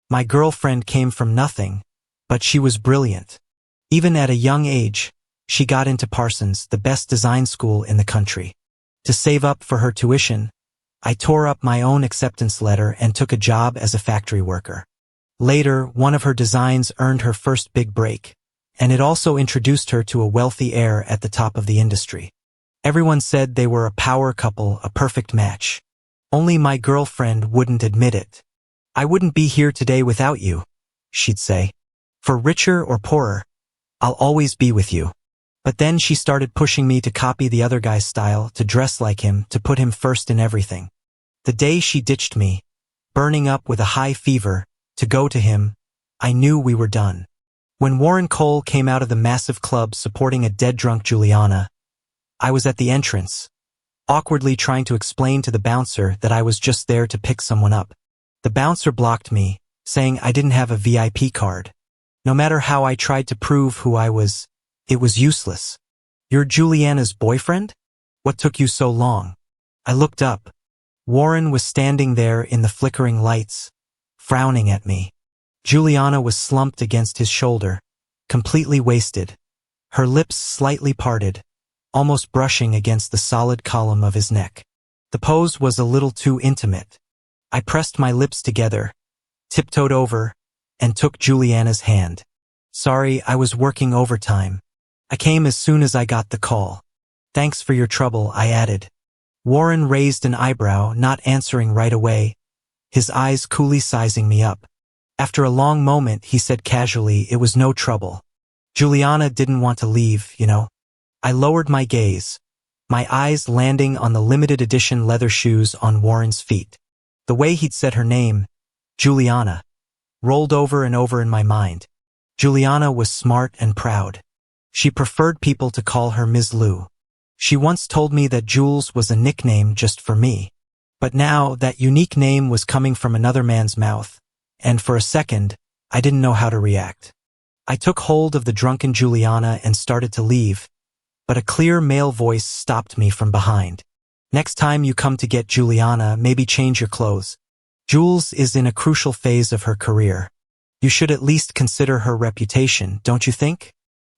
My girlfriend came from nothing, but she was brilliant. Even at a young age, she got into Parsons, the best design school in the country. To save up for her tuition, I tore up my own acceptance letter and took a job as a factory worker. Later, one of her designs earned her first big break, and it also introduced her to a wealthy heir at the top of the industry. Everyone said they were a power couple, a perfect match. Only my girlfriend wouldn't admit it. "I wouldn't be here today without you," she'd say. "For richer or poorer, I'll always be with you." But then she started pushing me to copy the other guy's style, to dress like him, to put him first in everything. The day she ditched me, burning up with a high fever, to go to him, I knew we were done. When Warren Cole came out of the massive club supporting a dead-drunk Juliana, I was at the entrance, awkwardly trying to explain to the bouncer that I was just there to pick someone up. The bouncer blocked me, saying I didn't have a VIP card. No matter how I tried to prove who I was, it was useless. "You're Juliana's boyfriend? What took you so long?" I looked up. Warren was standing there in the flickering lights, frowning at me. Juliana was slumped against his shoulder, completely wasted, her lips slightly parted, almost brushing against the solid column of his neck. The pose was a little too intimate. I pressed my lips together, tiptoed over, and took Juliana's hand. "Sorry, I was working overtime. I came as soon as I got the call." "Thanks for your trouble," I added. Warren raised an eyebrow, not answering right away, his eyes coolly sizing me up. After a long moment, he said casually, "It was no trouble. Juliana didn't want to leave, you know." I lowered my gaze, my eyes landing on the limited edition leather shoes on Warren's feet. The way he'd said her name, Juliana, rolled over and over in my mind. Juliana was smart and proud. She preferred people to call her Ms. Lou. She once told me that Jules was a nickname just for me. But now that unique name was coming from another man's mouth, and for a second, I didn't know how to react. I took hold of the drunken Juliana and started to leave, but a clear male voice stopped me from behind. "Next time you come to get Juliana, maybe change your clothes. Jules is in a crucial phase of her career. You should at least consider her reputation, don't you think?"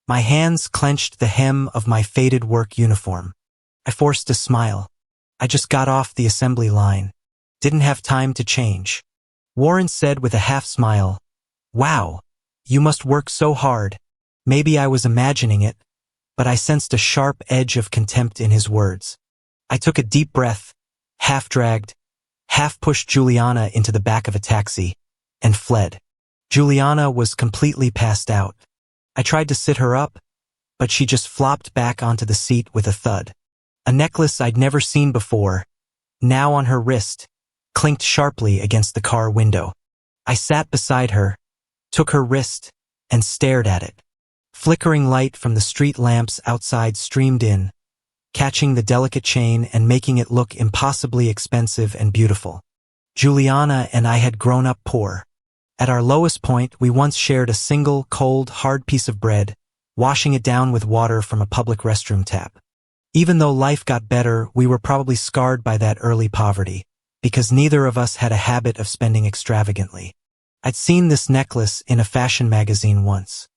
My hands clenched the hem of my faded work uniform. I forced a smile. I just got off the assembly line. Didn't have time to change. Warren said with a half smile, "Wow, you must work so hard." Maybe I was imagining it, but I sensed a sharp edge of contempt in his words. I took a deep breath, half-dragged, half-pushed Juliana into the back of a taxi, and fled. Juliana was completely passed out. I tried to sit her up, but she just flopped back onto the seat with a thud. A necklace I'd never seen before, now on her wrist, clinked sharply against the car window. I sat beside her, took her wrist, and stared at it. Flickering light from the street lamps outside streamed in, catching the delicate chain and making it look impossibly expensive and beautiful. Juliana and I had grown up poor. At our lowest point, we once shared a single, cold, hard piece of bread, washing it down with water from a public restroom tap. Even though life got better, we were probably scarred by that early poverty, because neither of us had a habit of spending extravagantly. I'd seen this necklace in a fashion magazine once.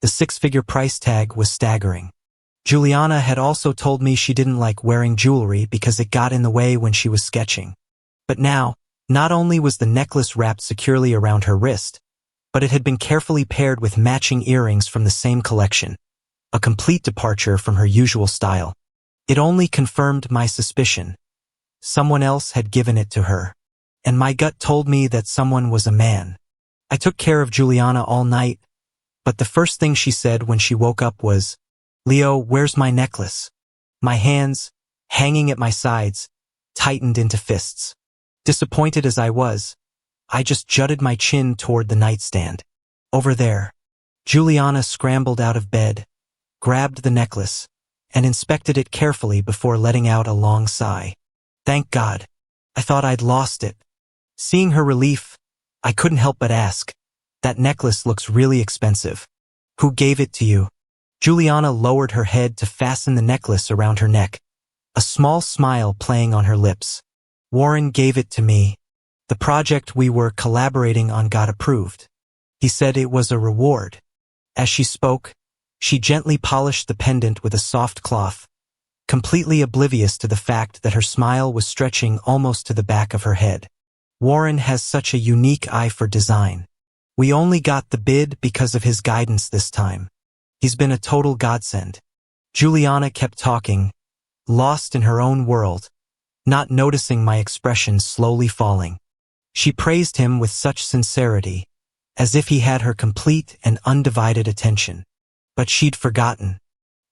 The six-figure price tag was staggering. Juliana had also told me she didn't like wearing jewelry because it got in the way when she was sketching. But now, not only was the necklace wrapped securely around her wrist, but it had been carefully paired with matching earrings from the same collection, a complete departure from her usual style. It only confirmed my suspicion. Someone else had given it to her, and my gut told me that someone was a man. I took care of Juliana all night, but the first thing she said when she woke up was, "Leo, where's my necklace?" My hands, hanging at my sides, tightened into fists. Disappointed as I was, I just jutted my chin toward the nightstand. "Over there." Juliana scrambled out of bed, grabbed the necklace, and inspected it carefully before letting out a long sigh. "Thank God. I thought I'd lost it." Seeing her relief, I couldn't help but ask, "That necklace looks really expensive. Who gave it to you?" Juliana lowered her head to fasten the necklace around her neck, a small smile playing on her lips. "Warren gave it to me. The project we were collaborating on got approved. He said it was a reward. As she spoke, she gently polished the pendant with a soft cloth, completely oblivious to the fact that her smile was stretching almost to the back of her head. Warren has such a unique eye for design. We only got the bid because of his guidance this time. He's been a total godsend. Juliana kept talking, lost in her own world, not noticing my expression slowly falling. She praised him with such sincerity, as if he had her complete and undivided attention. But she'd forgotten.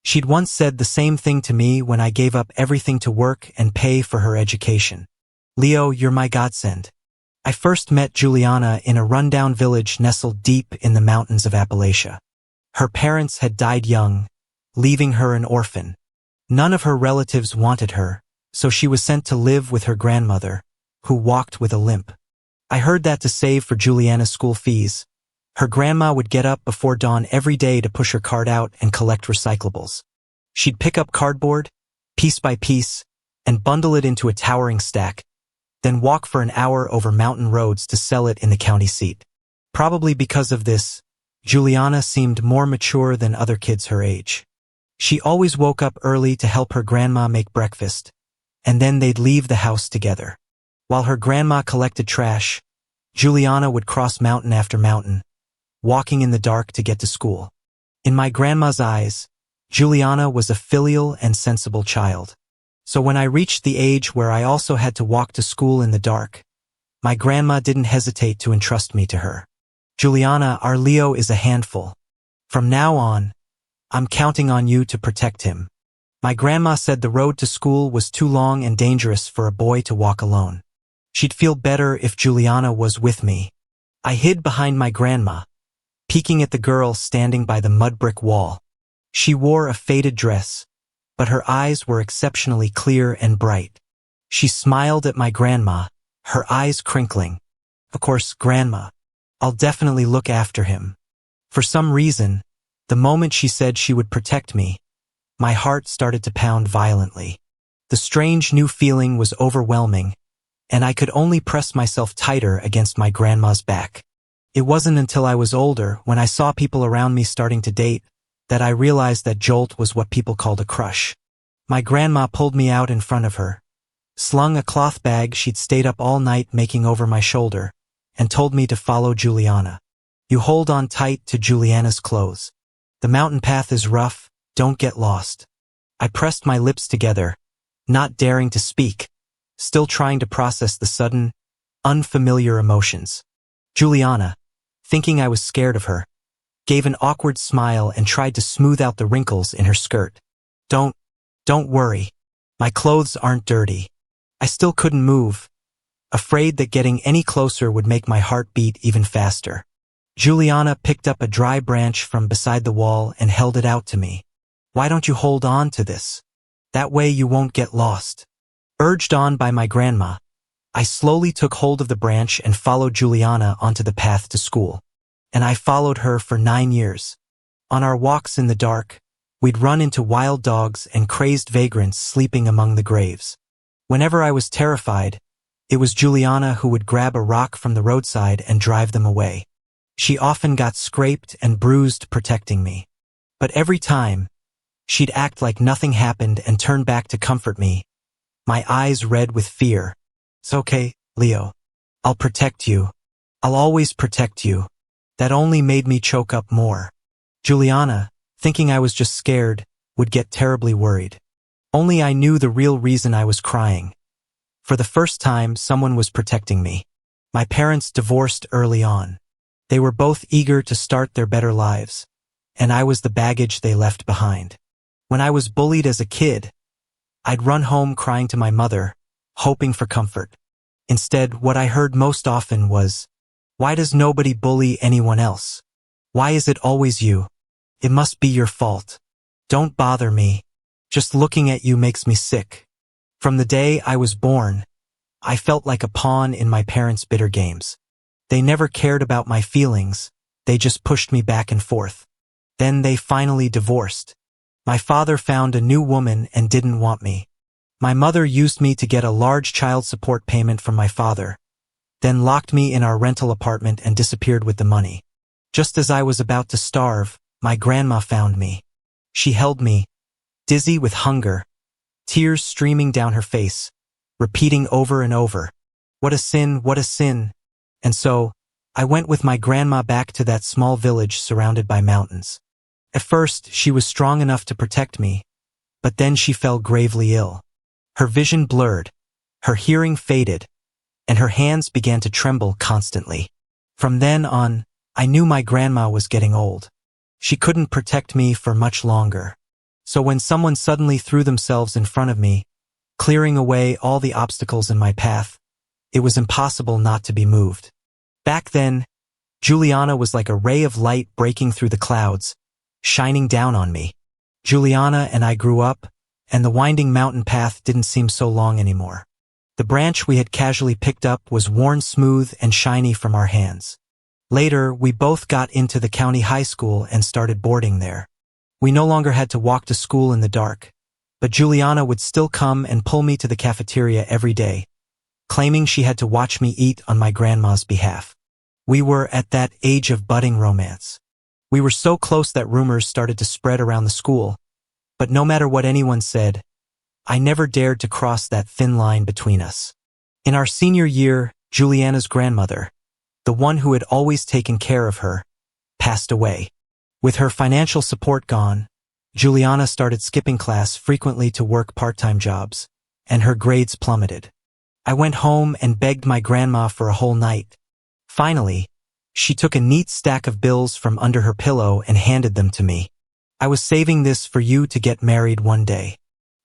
She'd once said the same thing to me when I gave up everything to work and pay for her education. Leo, you're my godsend. I first met Juliana in a rundown village nestled deep in the mountains of Appalachia. Her parents had died young, leaving her an orphan. None of her relatives wanted her, so she was sent to live with her grandmother, who walked with a limp. I heard that to save for Juliana's school fees, her grandma would get up before dawn every day to push her cart out and collect recyclables. She'd pick up cardboard, piece by piece, and bundle it into a towering stack, then walk for an hour over mountain roads to sell it in the county seat. Probably because of this, Juliana seemed more mature than other kids her age. She always woke up early to help her grandma make breakfast, and then they'd leave the house together. While her grandma collected trash, Juliana would cross mountain after mountain, walking in the dark to get to school. In my grandma's eyes, Juliana was a filial and sensible child. So when I reached the age where I also had to walk to school in the dark, my grandma didn't hesitate to entrust me to her. Juliana, our Leo is a handful. From now on, I'm counting on you to protect him. My grandma said the road to school was too long and dangerous for a boy to walk alone. She'd feel better if Juliana was with me. I hid behind my grandma, peeking at the girl standing by the mud brick wall. She wore a faded dress, but her eyes were exceptionally clear and bright. She smiled at my grandma, her eyes crinkling. Of course, Grandma, I'll definitely look after him. For some reason, the moment she said she would protect me, my heart started to pound violently. The strange new feeling was overwhelming, and I could only press myself tighter against my grandma's back. It wasn't until I was older, when I saw people around me starting to date, that I realized that jolt was what people called a crush. My grandma pulled me out in front of her, slung a cloth bag she'd stayed up all night making over my shoulder, and told me to follow Juliana. You hold on tight to Juliana's clothes. The mountain path is rough, don't get lost. I pressed my lips together, not daring to speak, still trying to process the sudden, unfamiliar emotions. Juliana, thinking I was scared of her, gave an awkward smile and tried to smooth out the wrinkles in her skirt. Don't worry. My clothes aren't dirty. I still couldn't move, afraid that getting any closer would make my heart beat even faster. Juliana picked up a dry branch from beside the wall and held it out to me. Why don't you hold on to this? That way you won't get lost. Urged on by my grandma, I slowly took hold of the branch and followed Juliana onto the path to school. And I followed her for 9 years. On our walks in the dark, we'd run into wild dogs and crazed vagrants sleeping among the graves. Whenever I was terrified, it was Juliana who would grab a rock from the roadside and drive them away. She often got scraped and bruised protecting me. But every time, she'd act like nothing happened and turn back to comfort me, my eyes red with fear. It's okay, Leo. I'll protect you. I'll always protect you. That only made me choke up more. Juliana, thinking I was just scared, would get terribly worried. Only I knew the real reason I was crying. For the first time, someone was protecting me. My parents divorced early on. They were both eager to start their better lives, and I was the baggage they left behind. When I was bullied as a kid, I'd run home crying to my mother, hoping for comfort. Instead, what I heard most often was, "Why does nobody bully anyone else? Why is it always you? It must be your fault. Don't bother me. Just looking at you makes me sick." From the day I was born, I felt like a pawn in my parents' bitter games. They never cared about my feelings, they just pushed me back and forth. Then they finally divorced. My father found a new woman and didn't want me. My mother used me to get a large child support payment from my father, then locked me in our rental apartment and disappeared with the money. Just as I was about to starve, my grandma found me. She held me, dizzy with hunger, tears streaming down her face, repeating over and over, "What a sin, what a sin." And so, I went with my grandma back to that small village surrounded by mountains. At first, she was strong enough to protect me, but then she fell gravely ill. Her vision blurred, her hearing faded, and her hands began to tremble constantly. From then on, I knew my grandma was getting old. She couldn't protect me for much longer. So when someone suddenly threw themselves in front of me, clearing away all the obstacles in my path, it was impossible not to be moved. Back then, Juliana was like a ray of light breaking through the clouds, shining down on me. Juliana and I grew up, and the winding mountain path didn't seem so long anymore. The branch we had casually picked up was worn smooth and shiny from our hands. Later, we both got into the county high school and started boarding there. We no longer had to walk to school in the dark, but Juliana would still come and pull me to the cafeteria every day, claiming she had to watch me eat on my grandma's behalf. We were at that age of budding romance. We were so close that rumors started to spread around the school, but no matter what anyone said, I never dared to cross that thin line between us. In our senior year, Juliana's grandmother, the one who had always taken care of her, passed away. With her financial support gone, Juliana started skipping class frequently to work part-time jobs, and her grades plummeted. I went home and begged my grandma for a whole night. Finally, she took a neat stack of bills from under her pillow and handed them to me. "I was saving this for you to get married one day.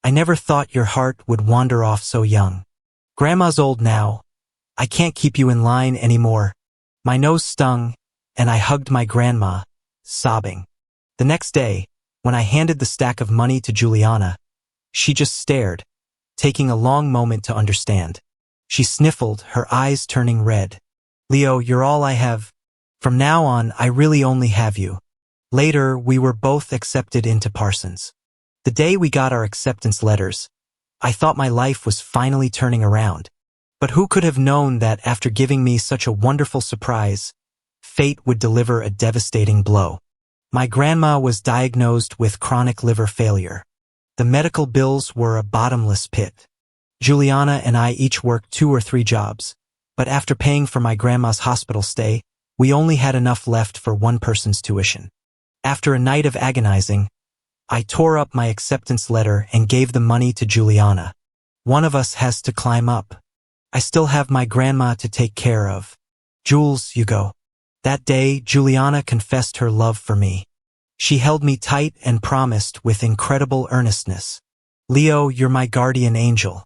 I never thought your heart would wander off so young. Grandma's old now. I can't keep you in line anymore." My nose stung, and I hugged my grandma, sobbing. The next day, when I handed the stack of money to Juliana, she just stared, taking a long moment to understand. She sniffled, her eyes turning red. "Leo, you're all I have. From now on, I really only have you." Later, we were both accepted into Parsons. The day we got our acceptance letters, I thought my life was finally turning around. But who could have known that after giving me such a wonderful surprise, fate would deliver a devastating blow? My grandma was diagnosed with chronic liver failure. The medical bills were a bottomless pit. Juliana and I each worked 2 or 3 jobs, but after paying for my grandma's hospital stay, we only had enough left for one person's tuition. After a night of agonizing, I tore up my acceptance letter and gave the money to Juliana. One of us has to climb up. I still have my grandma to take care of. Jules, you go. That day, Juliana confessed her love for me. She held me tight and promised with incredible earnestness, "Leo, you're my guardian angel.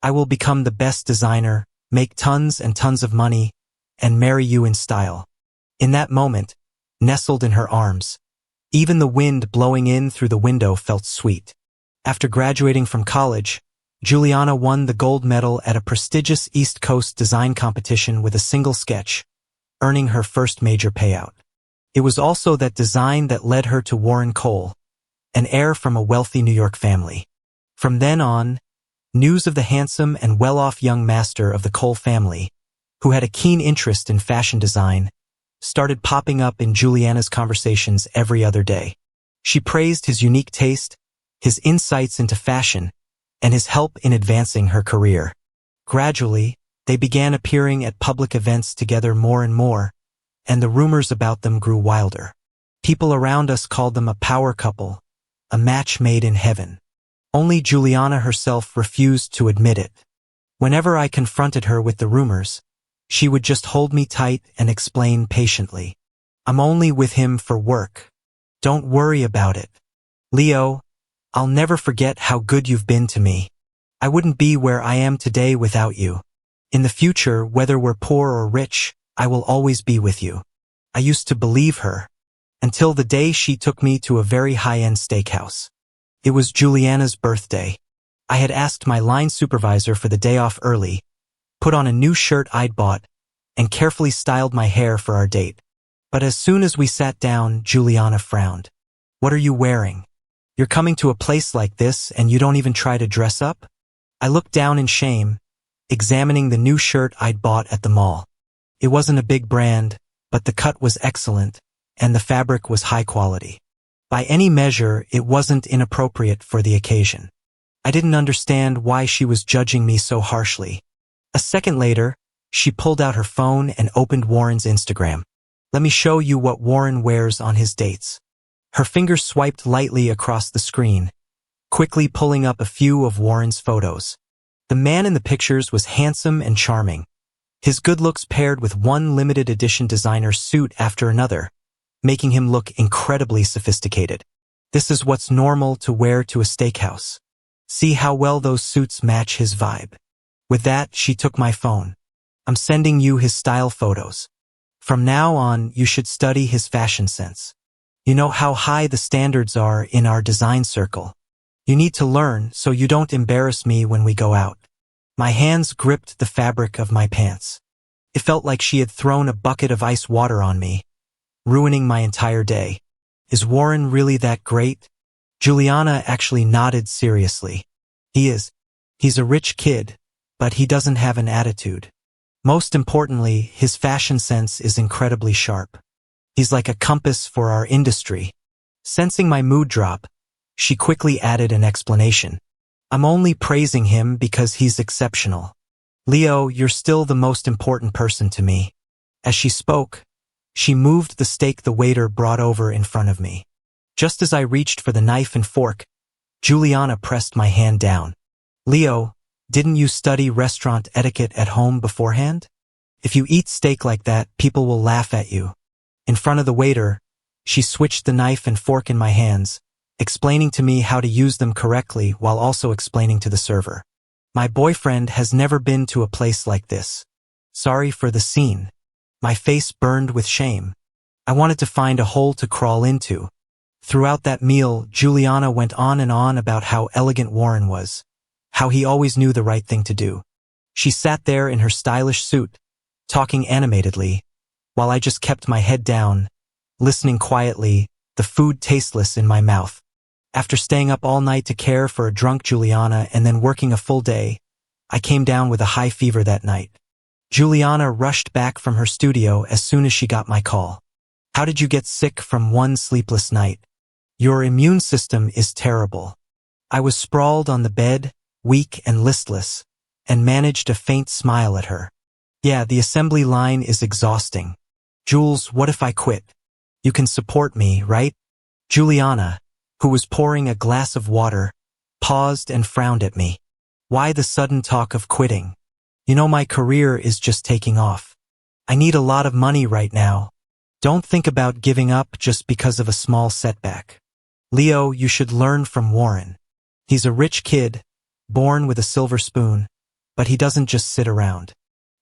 I will become the best designer, make tons and tons of money, and marry you in style." In that moment, nestled in her arms, even the wind blowing in through the window felt sweet. After graduating from college, Juliana won the gold medal at a prestigious East Coast design competition with a single sketch, earning her first major payout. It was also that design that led her to Warren Cole, an heir from a wealthy New York family. From then on, news of the handsome and well-off young master of the Cole family, who had a keen interest in fashion design, started popping up in Juliana's conversations every other day. She praised his unique taste, his insights into fashion, and his help in advancing her career. Gradually, they began appearing at public events together more and more, and the rumors about them grew wilder. People around us called them a power couple, a match made in heaven. Only Juliana herself refused to admit it. Whenever I confronted her with the rumors, she would just hold me tight and explain patiently, "I'm only with him for work. Don't worry about it. Leo, I'll never forget how good you've been to me. I wouldn't be where I am today without you. In the future, whether we're poor or rich, I will always be with you." I used to believe her, until the day she took me to a very high-end steakhouse. It was Juliana's birthday. I had asked my line supervisor for the day off early, put on a new shirt I'd bought, and carefully styled my hair for our date. But as soon as we sat down, Juliana frowned. "What are you wearing? You're coming to a place like this and you don't even try to dress up?" I looked down in shame, examining the new shirt I'd bought at the mall. It wasn't a big brand, but the cut was excellent, and the fabric was high quality. By any measure, it wasn't inappropriate for the occasion. I didn't understand why she was judging me so harshly. A second later, she pulled out her phone and opened Warren's Instagram. Let me show you what Warren wears on his dates. Her finger swiped lightly across the screen, quickly pulling up a few of Warren's photos. The man in the pictures was handsome and charming. His good looks paired with one limited edition designer suit after another, making him look incredibly sophisticated. This is what's normal to wear to a steakhouse. See how well those suits match his vibe. With that, she took my phone. I'm sending you his style photos. From now on, you should study his fashion sense. You know how high the standards are in our design circle. You need to learn so you don't embarrass me when we go out. My hands gripped the fabric of my pants. It felt like she had thrown a bucket of ice water on me, ruining my entire day. Is Warren really that great? Juliana actually nodded seriously. He is. He's a rich kid, but he doesn't have an attitude. Most importantly, his fashion sense is incredibly sharp. He's like a compass for our industry. Sensing my mood drop, she quickly added an explanation. I'm only praising him because he's exceptional. Leo, you're still the most important person to me. As she spoke, she moved the steak the waiter brought over in front of me. Just as I reached for the knife and fork, Juliana pressed my hand down. Leo, didn't you study restaurant etiquette at home beforehand? If you eat steak like that, people will laugh at you. In front of the waiter, she switched the knife and fork in my hands, explaining to me how to use them correctly while also explaining to the server. My boyfriend has never been to a place like this. Sorry for the scene. My face burned with shame. I wanted to find a hole to crawl into. Throughout that meal, Juliana went on and on about how elegant Warren was, how he always knew the right thing to do. She sat there in her stylish suit, talking animatedly, while I just kept my head down, listening quietly, the food tasteless in my mouth. After staying up all night to care for a drunk Juliana and then working a full day, I came down with a high fever that night. Juliana rushed back from her studio as soon as she got my call. How did you get sick from one sleepless night? Your immune system is terrible. I was sprawled on the bed, weak and listless, and managed a faint smile at her. Yeah, the assembly line is exhausting. Jules, what if I quit? You can support me, right? Juliana, who was pouring a glass of water, paused and frowned at me. Why the sudden talk of quitting? You know my career is just taking off. I need a lot of money right now. Don't think about giving up just because of a small setback. Leo, you should learn from Warren. He's a rich kid, born with a silver spoon, but he doesn't just sit around.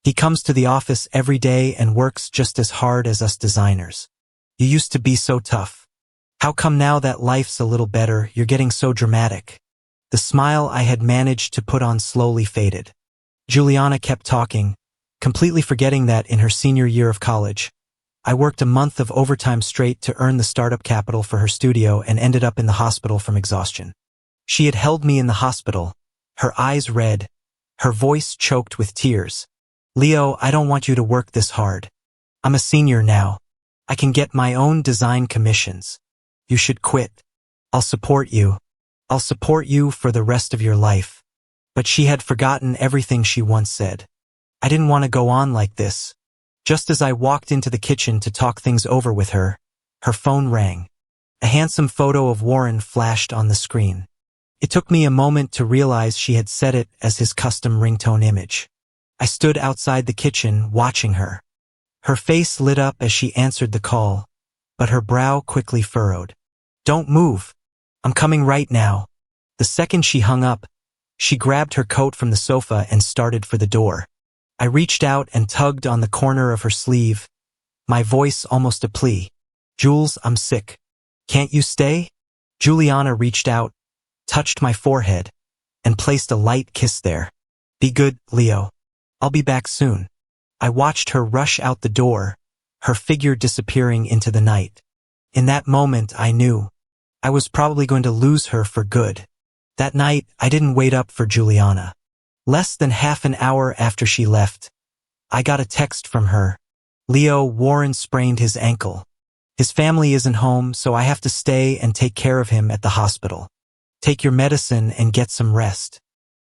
He comes to the office every day and works just as hard as us designers. You used to be so tough. How come now that life's a little better, you're getting so dramatic? The smile I had managed to put on slowly faded. Juliana kept talking, completely forgetting that in her senior year of college, I worked a month of overtime straight to earn the startup capital for her studio and ended up in the hospital from exhaustion. She had held me in the hospital, her eyes red, her voice choked with tears. Leo, I don't want you to work this hard. I'm a senior now. I can get my own design commissions. You should quit. I'll support you. I'll support you for the rest of your life. But she had forgotten everything she once said. I didn't want to go on like this. Just as I walked into the kitchen to talk things over with her, her phone rang. A handsome photo of Warren flashed on the screen. It took me a moment to realize she had set it as his custom ringtone image. I stood outside the kitchen, watching her. Her face lit up as she answered the call, but her brow quickly furrowed. Don't move. I'm coming right now. The second she hung up, she grabbed her coat from the sofa and started for the door. I reached out and tugged on the corner of her sleeve, my voice almost a plea. Jules, I'm sick. Can't you stay? Juliana reached out, touched my forehead, and placed a light kiss there. Be good, Leo. I'll be back soon. I watched her rush out the door, her figure disappearing into the night. In that moment, I knew I was probably going to lose her for good. That night, I didn't wait up for Juliana. Less than half an hour after she left, I got a text from her. Leo, Warren sprained his ankle. His family isn't home, so I have to stay and take care of him at the hospital. Take your medicine and get some rest.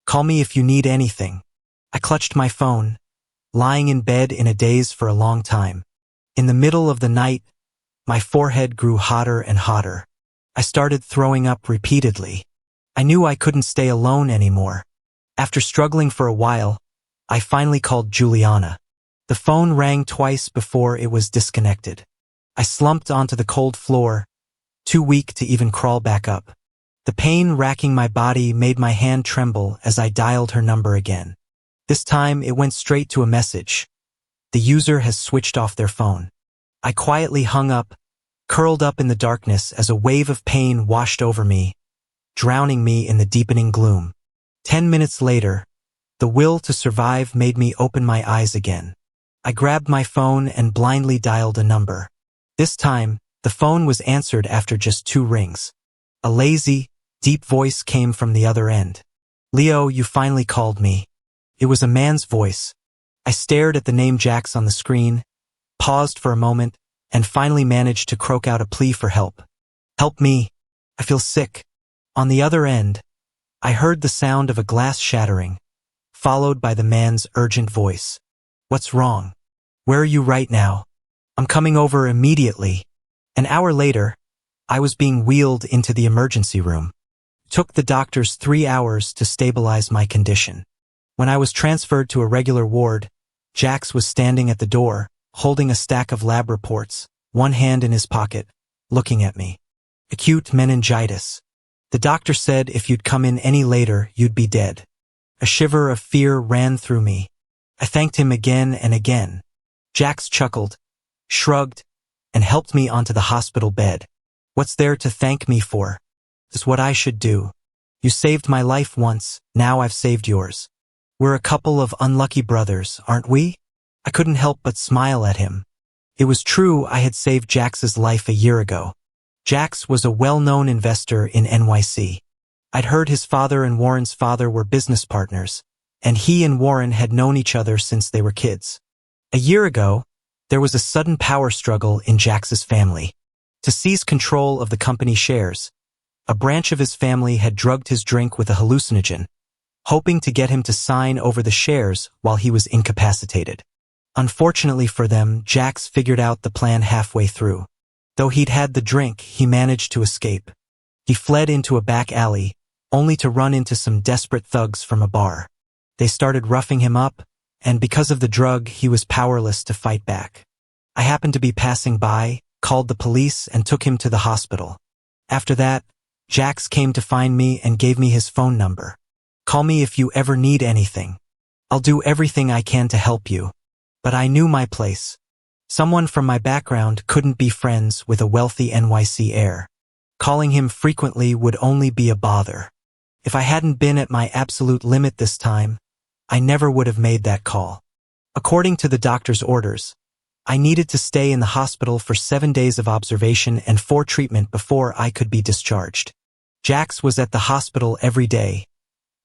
Call me if you need anything. I clutched my phone, lying in bed in a daze for a long time. In the middle of the night, my forehead grew hotter and hotter. I started throwing up repeatedly. I knew I couldn't stay alone anymore. After struggling for a while, I finally called Juliana. The phone rang twice before it was disconnected. I slumped onto the cold floor, too weak to even crawl back up. The pain racking my body made my hand tremble as I dialed her number again. This time it went straight to a message. The user has switched off their phone. I quietly hung up, curled up in the darkness as a wave of pain washed over me, drowning me in the deepening gloom. 10 minutes later, the will to survive made me open my eyes again. I grabbed my phone and blindly dialed a number. This time, the phone was answered after just 2 rings. A lazy, deep voice came from the other end. Leo, you finally called me. It was a man's voice. I stared at the name Jax on the screen, paused for a moment, and finally managed to croak out a plea for help. Help me. I feel sick. On the other end, I heard the sound of a glass shattering, followed by the man's urgent voice. What's wrong? Where are you right now? I'm coming over immediately. An hour later, I was being wheeled into the emergency room. It took the doctors 3 hours to stabilize my condition. When I was transferred to a regular ward, Jax was standing at the door, holding a stack of lab reports, one hand in his pocket, looking at me. Acute meningitis. The doctor said if you'd come in any later, you'd be dead. A shiver of fear ran through me. I thanked him again and again. Jax chuckled, shrugged, and helped me onto the hospital bed. What's there to thank me for? It's what I should do. You saved my life once, now I've saved yours. We're a couple of unlucky brothers, aren't we? I couldn't help but smile at him. It was true I had saved Jax's life a year ago. Jax was a well-known investor in NYC. I'd heard his father and Warren's father were business partners, and he and Warren had known each other since they were kids. A year ago, there was a sudden power struggle in Jax's family. To seize control of the company shares, a branch of his family had drugged his drink with a hallucinogen, hoping to get him to sign over the shares while he was incapacitated. Unfortunately for them, Jax figured out the plan halfway through. Though he'd had the drink, he managed to escape. He fled into a back alley, only to run into some desperate thugs from a bar. They started roughing him up, and because of the drug, he was powerless to fight back. I happened to be passing by, called the police, and took him to the hospital. After that, Jax came to find me and gave me his phone number. Call me if you ever need anything. I'll do everything I can to help you. But I knew my place. Someone from my background couldn't be friends with a wealthy NYC heir. Calling him frequently would only be a bother. If I hadn't been at my absolute limit this time, I never would have made that call. According to the doctor's orders, I needed to stay in the hospital for 7 days of observation and 4 treatment before I could be discharged. Jax was at the hospital every day,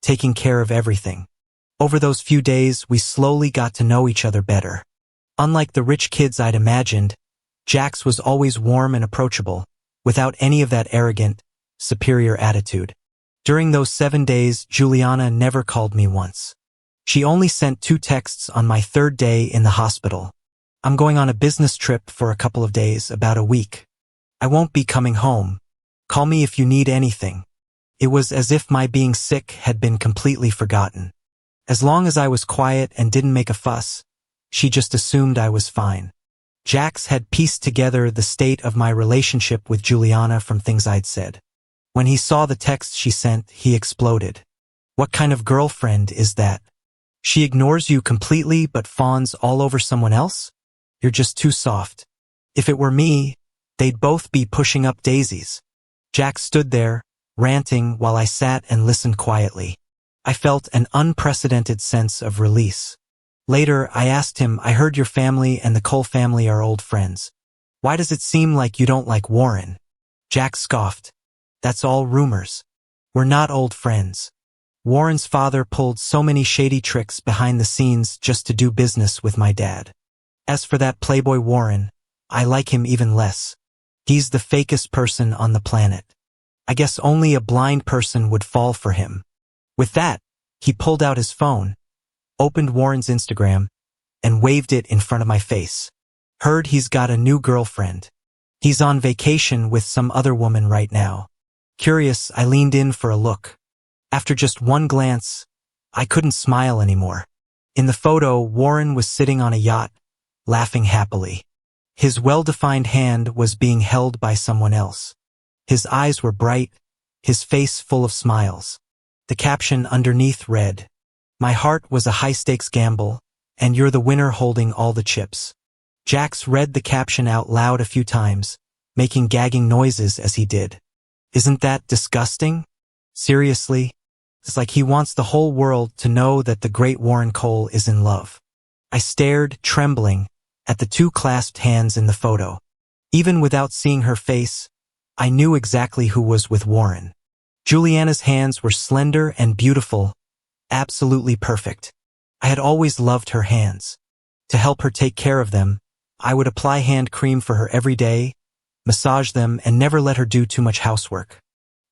taking care of everything. Over those few days, we slowly got to know each other better. Unlike the rich kids I'd imagined, Jax was always warm and approachable, without any of that arrogant, superior attitude. During those 7 days, Juliana never called me once. She only sent 2 texts on my 3rd day in the hospital. I'm going on a business trip for a couple of days, about a week. I won't be coming home. Call me if you need anything. It was as if my being sick had been completely forgotten. As long as I was quiet and didn't make a fuss, she just assumed I was fine. Jax had pieced together the state of my relationship with Juliana from things I'd said. When he saw the text she sent, he exploded. What kind of girlfriend is that? She ignores you completely but fawns all over someone else? You're just too soft. If it were me, they'd both be pushing up daisies. Jax stood there, ranting while I sat and listened quietly. I felt an unprecedented sense of release. Later, I asked him, I heard your family and the Cole family are old friends. Why does it seem like you don't like Warren? Jax scoffed. That's all rumors. We're not old friends. Warren's father pulled so many shady tricks behind the scenes just to do business with my dad. As for that playboy Warren, I like him even less. He's the fakest person on the planet. I guess only a blind person would fall for him. With that, he pulled out his phone, opened Warren's Instagram, and waved it in front of my face. Heard he's got a new girlfriend. He's on vacation with some other woman right now. Curious, I leaned in for a look. After just one glance, I couldn't smile anymore. In the photo, Warren was sitting on a yacht, laughing happily. His well-defined hand was being held by someone else. His eyes were bright, his face full of smiles. The caption underneath read, "My heart was a high-stakes gamble, and you're the winner holding all the chips." Jax read the caption out loud a few times, making gagging noises as he did. Isn't that disgusting? Seriously? It's like he wants the whole world to know that the great Warren Cole is in love. I stared, trembling, at the two clasped hands in the photo. Even without seeing her face, I knew exactly who was with Warren. Juliana's hands were slender and beautiful, absolutely perfect. I had always loved her hands. To help her take care of them, I would apply hand cream for her every day, massage them, and never let her do too much housework.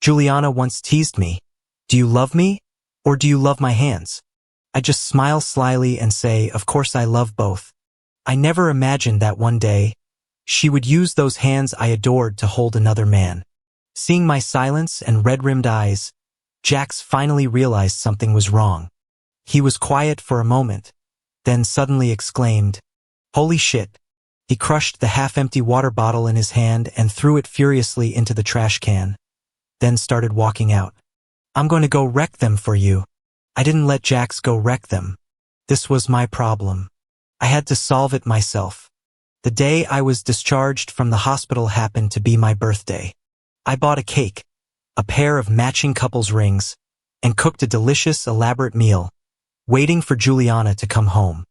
Juliana once teased me, "Do you love me, or do you love my hands?" I just smile slyly and say, "Of course I love both." I never imagined that one day, she would use those hands I adored to hold another man. Seeing my silence and red-rimmed eyes, Jax finally realized something was wrong. He was quiet for a moment, then suddenly exclaimed, "Holy shit." He crushed the half-empty water bottle in his hand and threw it furiously into the trash can, then started walking out. "I'm going to go wreck them for you." I didn't let Jax go wreck them. This was my problem. I had to solve it myself. The day I was discharged from the hospital happened to be my birthday. I bought a cake, a pair of matching couples rings, and cooked a delicious, elaborate meal, waiting for Juliana to come home.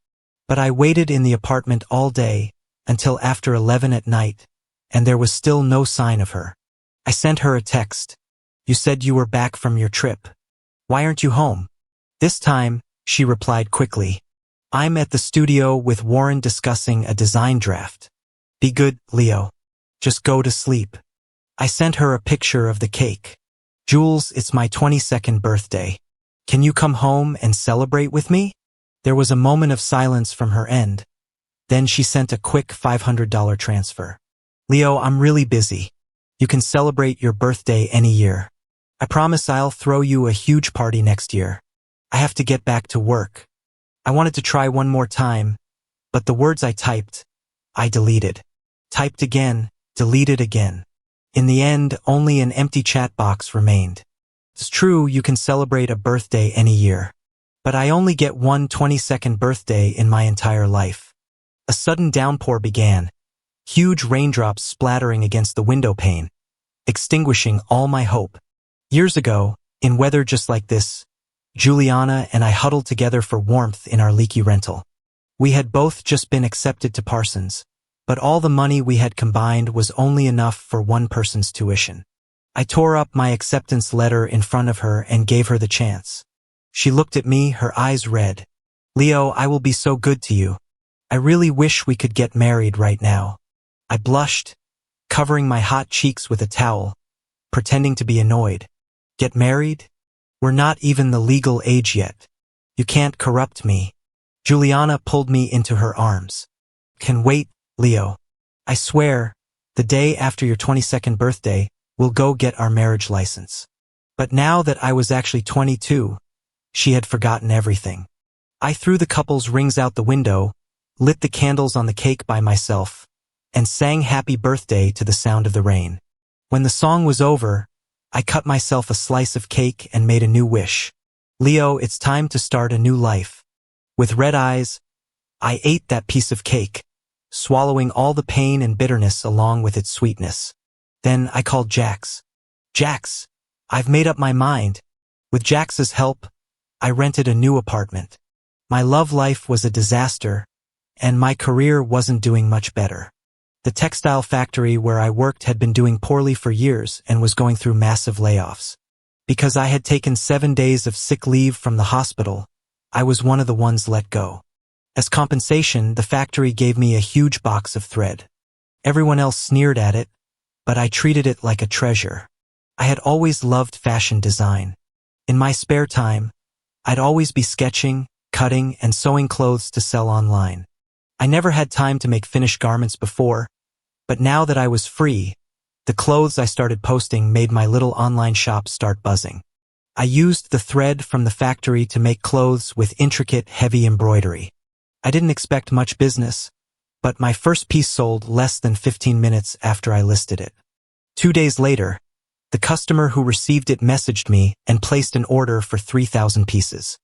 But I waited in the apartment all day, until after 11 at night, and there was still no sign of her. I sent her a text. "You said you were back from your trip. Why aren't you home?" This time, she replied quickly, "I'm at the studio with Warren discussing a design draft." "Be good, Leo. Just go to sleep." I sent her a picture of the cake. "Jules, it's my 22nd birthday. Can you come home and celebrate with me?" There was a moment of silence from her end. Then she sent a quick $500 transfer. "Leo, I'm really busy. You can celebrate your birthday any year. I promise I'll throw you a huge party next year. I have to get back to work." I wanted to try one more time, but the words I typed, I deleted. Typed again, deleted again. In the end, only an empty chat box remained. It's true you can celebrate a birthday any year, but I only get one 22nd birthday in my entire life. A sudden downpour began, huge raindrops splattering against the window pane, extinguishing all my hope. Years ago, in weather just like this, Juliana and I huddled together for warmth in our leaky rental. We had both just been accepted to Parsons, but all the money we had combined was only enough for one person's tuition. I tore up my acceptance letter in front of her and gave her the chance. She looked at me, her eyes red. "Leo, I will be so good to you. I really wish we could get married right now." I blushed, covering my hot cheeks with a towel, pretending to be annoyed. "Get married? We're not even the legal age yet. You can't corrupt me." Juliana pulled me into her arms. "Can wait, Leo. I swear, the day after your 22nd birthday, we'll go get our marriage license." But now that I was actually 22, she had forgotten everything. I threw the couple's rings out the window, lit the candles on the cake by myself, and sang Happy Birthday to the sound of the rain. When the song was over, I cut myself a slice of cake and made a new wish. "Leo, it's time to start a new life." With red eyes, I ate that piece of cake, swallowing all the pain and bitterness along with its sweetness. Then I called Jax. "Jax, I've made up my mind." With Jax's help, I rented a new apartment. My love life was a disaster, and my career wasn't doing much better. The textile factory where I worked had been doing poorly for years and was going through massive layoffs. Because I had taken 7 days of sick leave from the hospital, I was one of the ones let go. As compensation, the factory gave me a huge box of thread. Everyone else sneered at it, but I treated it like a treasure. I had always loved fashion design. In my spare time, I'd always be sketching, cutting, and sewing clothes to sell online. I never had time to make finished garments before, but now that I was free, the clothes I started posting made my little online shop start buzzing. I used the thread from the factory to make clothes with intricate, heavy embroidery. I didn't expect much business, but my first piece sold less than 15 minutes after I listed it. 2 days later, the customer who received it messaged me and placed an order for 3,000 pieces.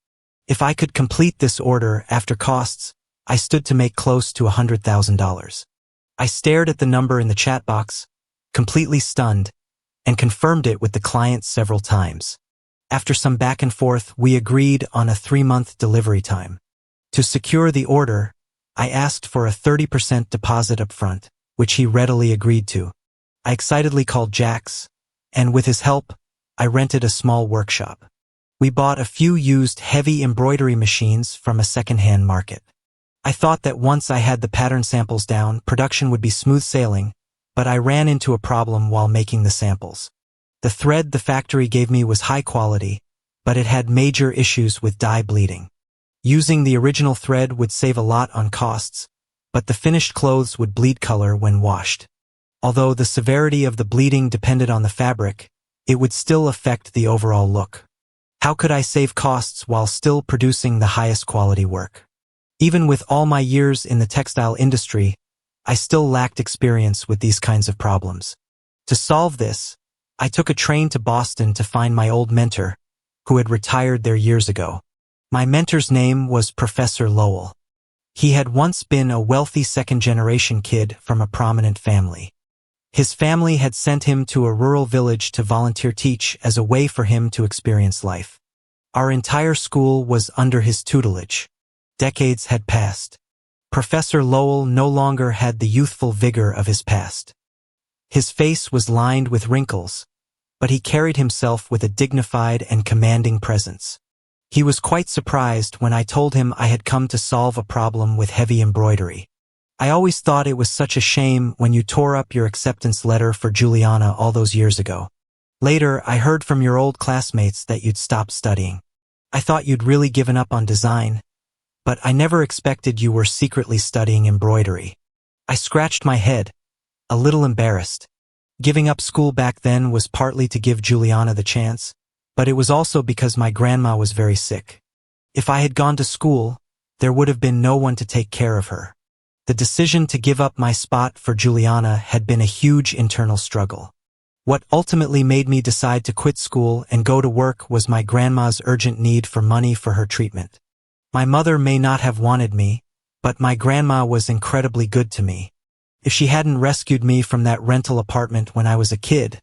If I could complete this order after costs, I stood to make close to $100,000. I stared at the number in the chat box, completely stunned, and confirmed it with the client several times. After some back and forth, we agreed on a 3-month delivery time. To secure the order, I asked for a 30% deposit up front, which he readily agreed to. I excitedly called Jax, and with his help, I rented a small workshop. We bought a few used heavy embroidery machines from a second-hand market. I thought that once I had the pattern samples down, production would be smooth sailing, but I ran into a problem while making the samples. The thread the factory gave me was high quality, but it had major issues with dye bleeding. Using the original thread would save a lot on costs, but the finished clothes would bleed color when washed. Although the severity of the bleeding depended on the fabric, it would still affect the overall look. How could I save costs while still producing the highest quality work? Even with all my years in the textile industry, I still lacked experience with these kinds of problems. To solve this, I took a train to Boston to find my old mentor, who had retired there years ago. My mentor's name was Professor Lowell. He had once been a wealthy second-generation kid from a prominent family. His family had sent him to a rural village to volunteer teach as a way for him to experience life. Our entire school was under his tutelage. Decades had passed. Professor Lowell no longer had the youthful vigor of his past. His face was lined with wrinkles, but he carried himself with a dignified and commanding presence. He was quite surprised when I told him I had come to solve a problem with heavy embroidery. I always thought it was such a shame when you tore up your acceptance letter for Juliana all those years ago. Later, I heard from your old classmates that you'd stopped studying. I thought you'd really given up on design, but I never expected you were secretly studying embroidery. I scratched my head, a little embarrassed. Giving up school back then was partly to give Juliana the chance, but it was also because my grandma was very sick. If I had gone to school, there would have been no one to take care of her. The decision to give up my spot for Juliana had been a huge internal struggle. What ultimately made me decide to quit school and go to work was my grandma's urgent need for money for her treatment. My mother may not have wanted me, but my grandma was incredibly good to me. If she hadn't rescued me from that rental apartment when I was a kid,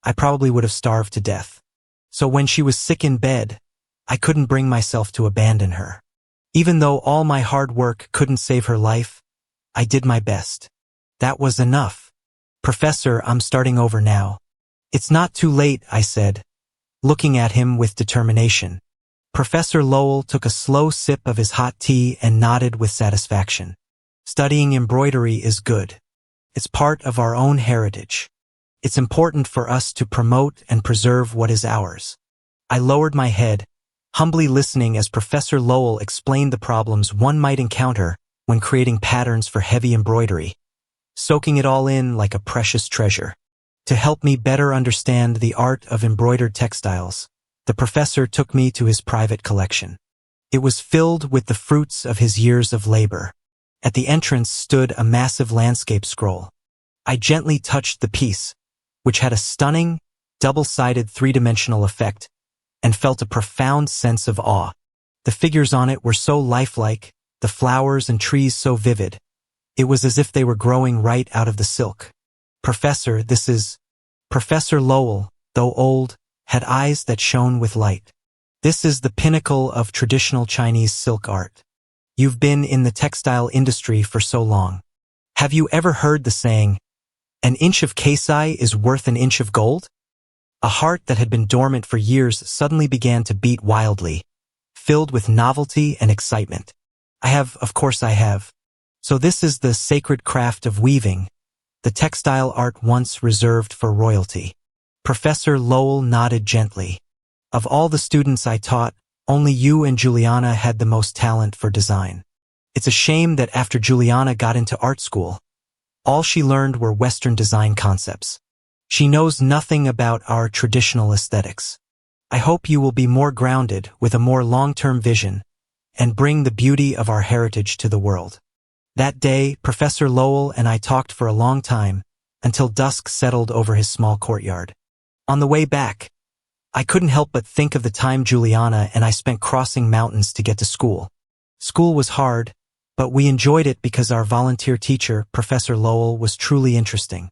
I probably would have starved to death. So when she was sick in bed, I couldn't bring myself to abandon her. Even though all my hard work couldn't save her life, I did my best. That was enough. Professor, I'm starting over now. It's not too late, I said, looking at him with determination. Professor Lowell took a slow sip of his hot tea and nodded with satisfaction. Studying embroidery is good. It's part of our own heritage. It's important for us to promote and preserve what is ours. I lowered my head, humbly listening as Professor Lowell explained the problems one might encounter when creating patterns for heavy embroidery, soaking it all in like a precious treasure. To help me better understand the art of embroidered textiles, the professor took me to his private collection. It was filled with the fruits of his years of labor. At the entrance stood a massive landscape scroll. I gently touched the piece, which had a stunning, double-sided three-dimensional effect, and felt a profound sense of awe. The figures on it were so lifelike, the flowers and trees so vivid. It was as if they were growing right out of the silk. Professor, this is... Professor Lowell, though old, had eyes that shone with light. This is the pinnacle of traditional Chinese silk art. You've been in the textile industry for so long. Have you ever heard the saying, "An inch of Kasai is worth an inch of gold"? A heart that had been dormant for years suddenly began to beat wildly, filled with novelty and excitement. Of course I have. So this is the sacred craft of weaving, the textile art once reserved for royalty. Professor Lowell nodded gently. Of all the students I taught, only you and Juliana had the most talent for design. It's a shame that after Juliana got into art school, all she learned were Western design concepts. She knows nothing about our traditional aesthetics. I hope you will be more grounded with a more long-term vision and bring the beauty of our heritage to the world. That day, Professor Lowell and I talked for a long time until dusk settled over his small courtyard. On the way back, I couldn't help but think of the time Juliana and I spent crossing mountains to get to school. School was hard, but we enjoyed it because our volunteer teacher, Professor Lowell, was truly interesting.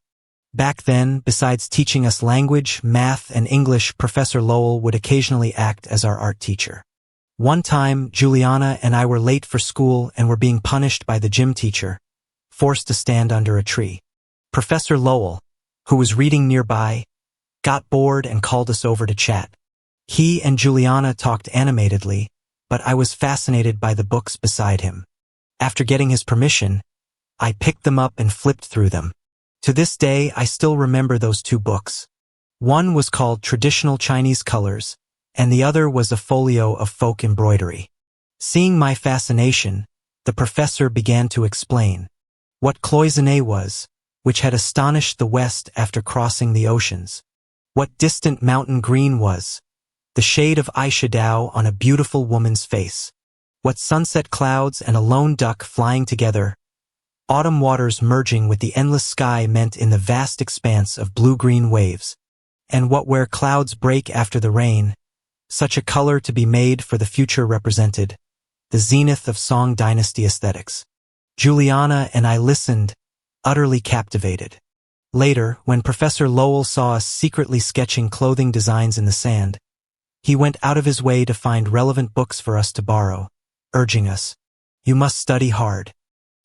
Back then, besides teaching us language, math, and English, Professor Lowell would occasionally act as our art teacher. One time, Juliana and I were late for school and were being punished by the gym teacher, forced to stand under a tree. Professor Lowell, who was reading nearby, got bored and called us over to chat. He and Juliana talked animatedly, but I was fascinated by the books beside him. After getting his permission, I picked them up and flipped through them. To this day, I still remember those two books. One was called Traditional Chinese Colors, and the other was a folio of folk embroidery. Seeing my fascination, the professor began to explain what cloisonné was, which had astonished the West after crossing the oceans. What distant mountain green was, the shade of eyeshadow on a beautiful woman's face. What sunset clouds and a lone duck flying together, autumn waters merging with the endless sky meant in the vast expanse of blue-green waves. And what where clouds break after the rain, such a color to be made for the future represented, the zenith of Song Dynasty aesthetics. Juliana and I listened, utterly captivated. Later, when Professor Lowell saw us secretly sketching clothing designs in the sand, he went out of his way to find relevant books for us to borrow, urging us, "You must study hard.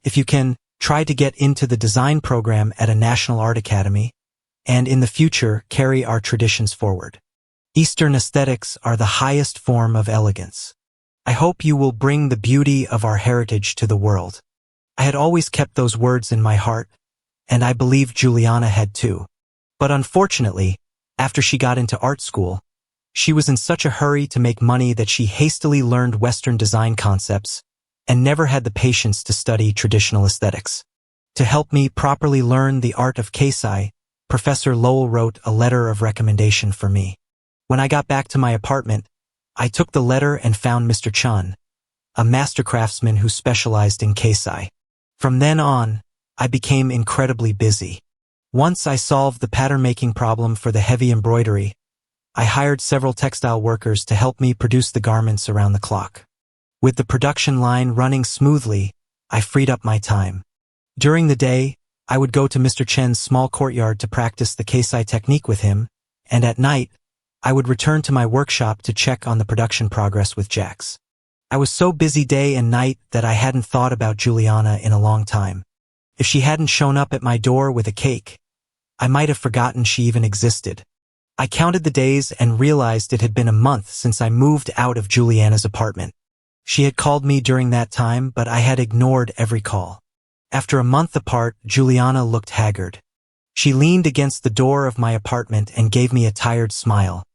If you can, try to get into the design program at a national art academy, and in the future carry our traditions forward. Eastern aesthetics are the highest form of elegance. I hope you will bring the beauty of our heritage to the world." I had always kept those words in my heart, and I believe Juliana had too. But unfortunately, after she got into art school, she was in such a hurry to make money that she hastily learned Western design concepts and never had the patience to study traditional aesthetics. To help me properly learn the art of keisai, Professor Lowell wrote a letter of recommendation for me. When I got back to my apartment, I took the letter and found Mr. Chun, a master craftsman who specialized in keisai. From then on, I became incredibly busy. Once I solved the pattern-making problem for the heavy embroidery, I hired several textile workers to help me produce the garments around the clock. With the production line running smoothly, I freed up my time. During the day, I would go to Mr. Chen's small courtyard to practice the keisai technique with him, and at night, I would return to my workshop to check on the production progress with Jax. I was so busy day and night that I hadn't thought about Juliana in a long time. If she hadn't shown up at my door with a cake, I might have forgotten she even existed. I counted the days and realized it had been a month since I moved out of Juliana's apartment. She had called me during that time, but I had ignored every call. After a month apart, Juliana looked haggard. She leaned against the door of my apartment and gave me a tired smile.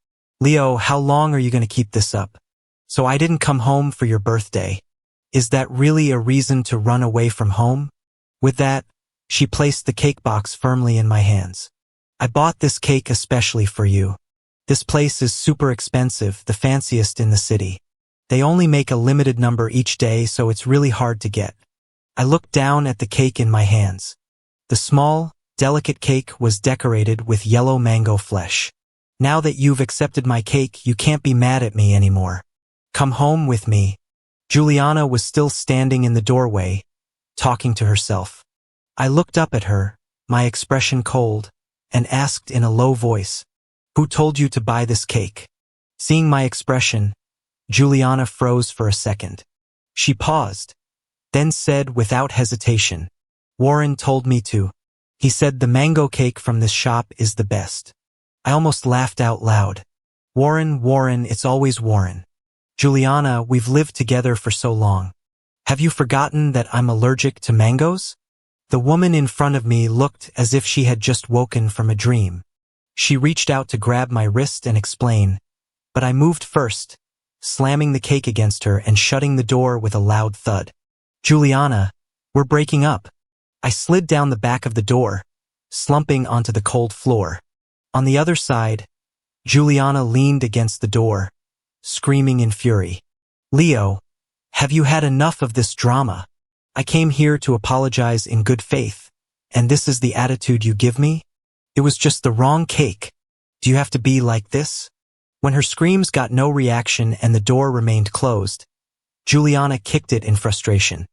"Leo, how long are you going to keep this up? So I didn't come home for your birthday. Is that really a reason to run away from home?" With that, she placed the cake box firmly in my hands. "I bought this cake especially for you. This place is super expensive, the fanciest in the city. They only make a limited number each day, so it's really hard to get." I looked down at the cake in my hands. The small, delicate cake was decorated with yellow mango flesh. "Now that you've accepted my cake, you can't be mad at me anymore. Come home with me." Juliana was still standing in the doorway, talking to herself. I looked up at her, my expression cold, and asked in a low voice, "Who told you to buy this cake?" Seeing my expression, Juliana froze for a second. She paused, then said without hesitation, "Warren told me to. He said the mango cake from this shop is the best." I almost laughed out loud. Warren, Warren, it's always Warren. Juliana, we've lived together for so long. Have you forgotten that I'm allergic to mangoes? The woman in front of me looked as if she had just woken from a dream. She reached out to grab my wrist and explain, but I moved first, slamming the cake against her and shutting the door with a loud thud. Juliana, we're breaking up. I slid down the back of the door, slumping onto the cold floor. On the other side, Juliana leaned against the door, screaming in fury. Leo, have you had enough of this drama? I came here to apologize in good faith, and this is the attitude you give me? It was just the wrong cake. Do you have to be like this? When her screams got no reaction and the door remained closed, Juliana kicked it in frustration.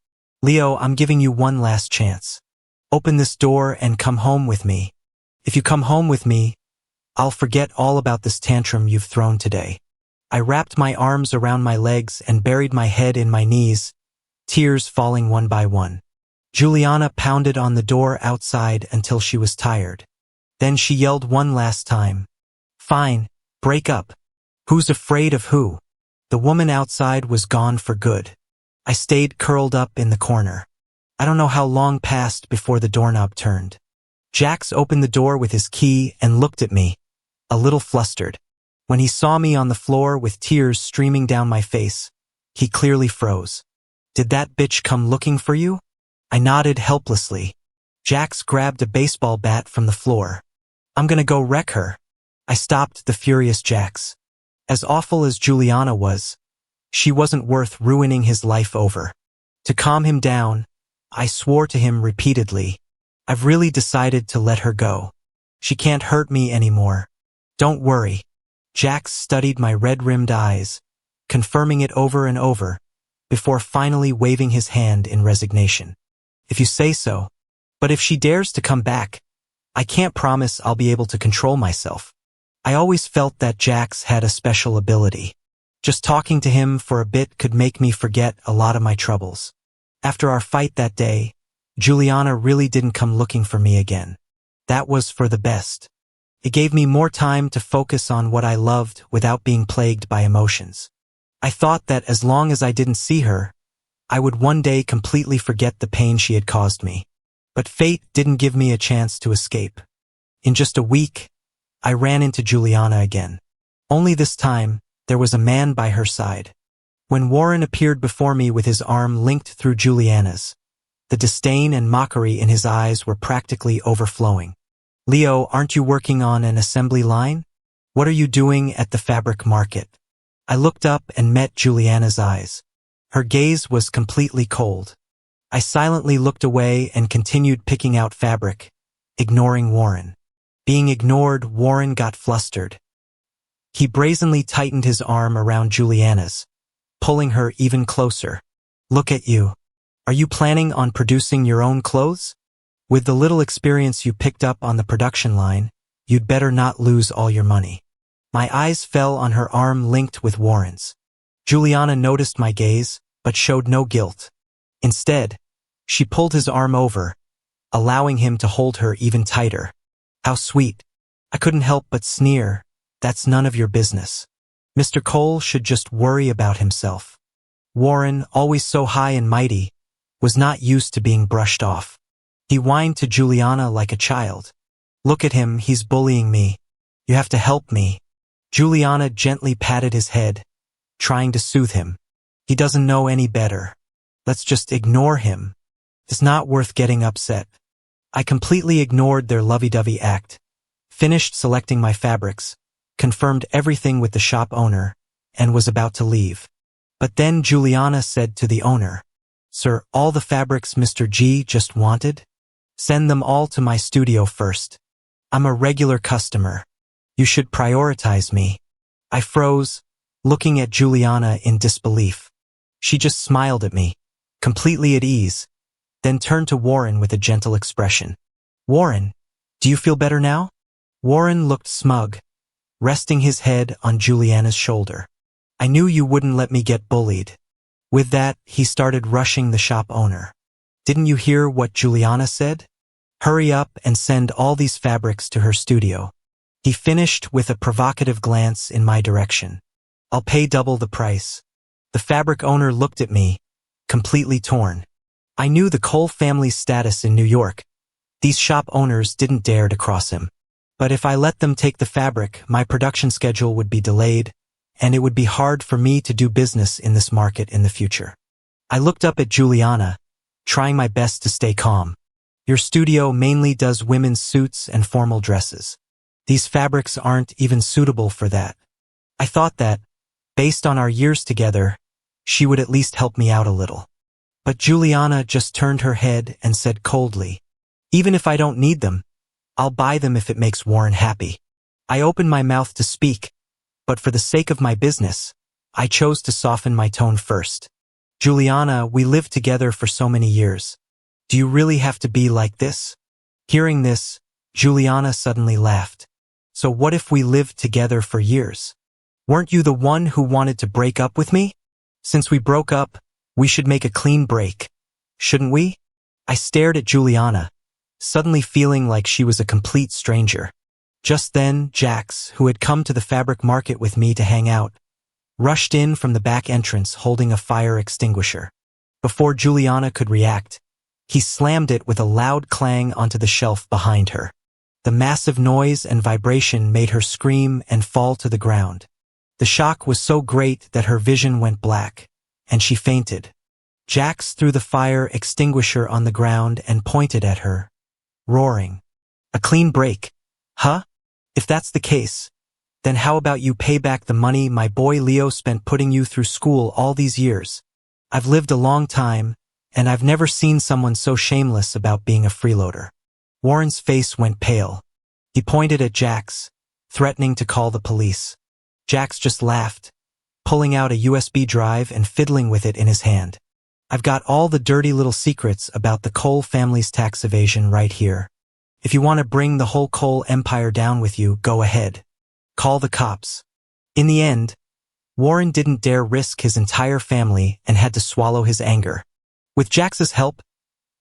Leo, I'm giving you one last chance. Open this door and come home with me. If you come home with me, I'll forget all about this tantrum you've thrown today. I wrapped my arms around my legs and buried my head in my knees, tears falling one by one. Juliana pounded on the door outside until she was tired. Then she yelled one last time. Fine, break up. Who's afraid of who? The woman outside was gone for good. I stayed curled up in the corner. I don't know how long passed before the doorknob turned. Jax opened the door with his key and looked at me, a little flustered. When he saw me on the floor with tears streaming down my face, he clearly froze. Did that bitch come looking for you? I nodded helplessly. Jax grabbed a baseball bat from the floor. I'm gonna go wreck her. I stopped the furious Jax. As awful as Juliana was, she wasn't worth ruining his life over. To calm him down, I swore to him repeatedly, I've really decided to let her go. She can't hurt me anymore. Don't worry. Jax studied my red-rimmed eyes, confirming it over and over, before finally waving his hand in resignation. If you say so. But if she dares to come back, I can't promise I'll be able to control myself. I always felt that Jax had a special ability. Just talking to him for a bit could make me forget a lot of my troubles. After our fight that day, Juliana really didn't come looking for me again. That was for the best. It gave me more time to focus on what I loved without being plagued by emotions. I thought that as long as I didn't see her, I would one day completely forget the pain she had caused me. But fate didn't give me a chance to escape. In just a week, I ran into Juliana again. Only this time, there was a man by her side. When Warren appeared before me with his arm linked through Juliana's, the disdain and mockery in his eyes were practically overflowing. Leo, aren't you working on an assembly line? What are you doing at the fabric market? I looked up and met Juliana's eyes. Her gaze was completely cold. I silently looked away and continued picking out fabric, ignoring Warren. Being ignored, Warren got flustered. He brazenly tightened his arm around Juliana's, pulling her even closer. Look at you. Are you planning on producing your own clothes? With the little experience you picked up on the production line, you'd better not lose all your money. My eyes fell on her arm linked with Warren's. Juliana noticed my gaze, but showed no guilt. Instead, she pulled his arm over, allowing him to hold her even tighter. How sweet. I couldn't help but sneer. That's none of your business. Mr. Cole should just worry about himself. Warren, always so high and mighty, was not used to being brushed off. He whined to Juliana like a child. Look at him, he's bullying me. You have to help me. Juliana gently patted his head, trying to soothe him. He doesn't know any better. Let's just ignore him. It's not worth getting upset. I completely ignored their lovey-dovey act, finished selecting my fabrics, confirmed everything with the shop owner, and was about to leave. But then Juliana said to the owner, Sir, all the fabrics Mr. G just wanted? Send them all to my studio first. I'm a regular customer. You should prioritize me. I froze, looking at Juliana in disbelief. She just smiled at me, completely at ease, then turned to Warren with a gentle expression. Warren, do you feel better now? Warren looked smug, resting his head on Juliana's shoulder. I knew you wouldn't let me get bullied. With that, he started rushing the shop owner. Didn't you hear what Juliana said? Hurry up and send all these fabrics to her studio. He finished with a provocative glance in my direction. I'll pay double the price. The fabric owner looked at me, completely torn. I knew the Cole family's status in New York. These shop owners didn't dare to cross him. But if I let them take the fabric, my production schedule would be delayed, and it would be hard for me to do business in this market in the future. I looked up at Juliana, trying my best to stay calm. Your studio mainly does women's suits and formal dresses. These fabrics aren't even suitable for that. I thought that, based on our years together, she would at least help me out a little. But Juliana just turned her head and said coldly, "Even if I don't need them, I'll buy them if it makes Warren happy." I opened my mouth to speak, but for the sake of my business, I chose to soften my tone first. "Juliana, we lived together for so many years. Do you really have to be like this?" Hearing this, Juliana suddenly laughed. "So what if we lived together for years? Weren't you the one who wanted to break up with me? Since we broke up, we should make a clean break, shouldn't we?" I stared at Juliana, suddenly feeling like she was a complete stranger. Just then, Jax, who had come to the fabric market with me to hang out, rushed in from the back entrance holding a fire extinguisher. Before Juliana could react, he slammed it with a loud clang onto the shelf behind her. The massive noise and vibration made her scream and fall to the ground. The shock was so great that her vision went black, and she fainted. Jax threw the fire extinguisher on the ground and pointed at her, roaring, "A clean break? Huh? If that's the case, then how about you pay back the money my boy Leo spent putting you through school all these years? I've lived a long time, and I've never seen someone so shameless about being a freeloader." Warren's face went pale. He pointed at Jax, threatening to call the police. Jax just laughed, pulling out a USB drive and fiddling with it in his hand. "I've got all the dirty little secrets about the Cole family's tax evasion right here. If you want to bring the whole Cole empire down with you, go ahead. Call the cops." In the end, Warren didn't dare risk his entire family and had to swallow his anger. With Jax's help,